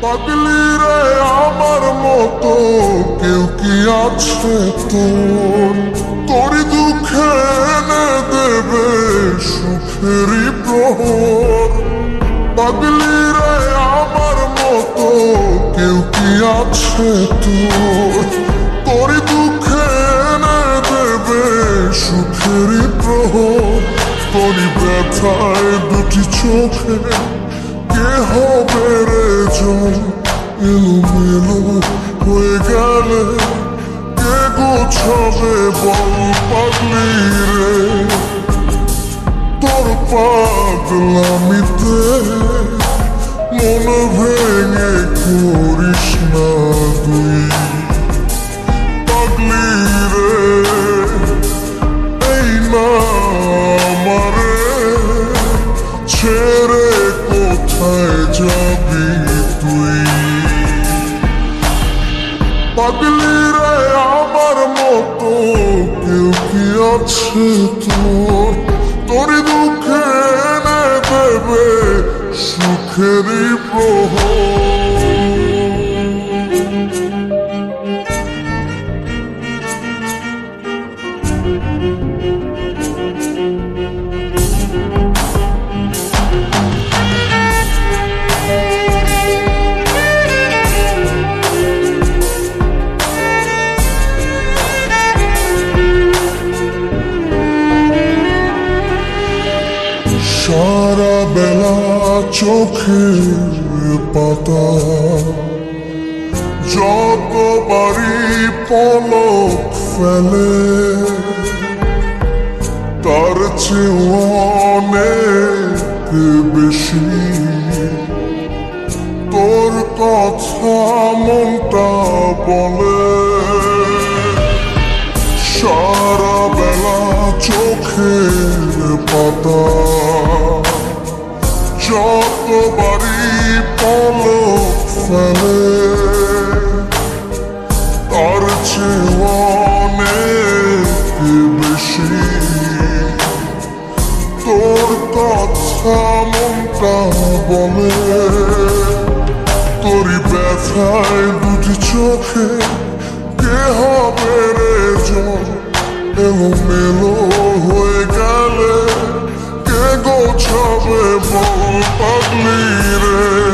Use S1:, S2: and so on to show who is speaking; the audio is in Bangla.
S1: পাগলি রে আমার মতো কেউ কি আছে তোর? তোরই দুঃখে এনে দেবে সুখেরই প্রহর। পাগলি রে আমার মতো কেউ কি আছে তোর? তোরই দুঃখে এনে দেবে সুখেরই প্রহর। তোরই ব্যথায় দুটি চোখে কে হবে রে জল? এলোমেলো হয়ে গেলে কে গোছাবে বল পাগলি রে? তোর পাগলামিতে মন ভেঙে করিস না তুই পাগলি রে। এই না আমারে ছেড়ে কোথায় যাবি তুই? পাগলি রে আমার মতো কেউ কি আছে তোর? তোরই দুঃখে এনে দেবে সুখেরই প্রহর। সারা বেলা চোখের পাতা যতবারই পলক ফেলে, তার চেয়ে অনেক বেশি তোর কথা মনটা বলে। সারা বেলা চোখের পাতা যতবারই পলক ফেলে, তার চেয়ে অনেক বেশি তোর কথা মনটা বলে। তোরই ব্যথায় দুটি চোখে কে হবে রে জল? এলোমেলো হয়ে গেলে কে গোছাবে বল পাগলি রে?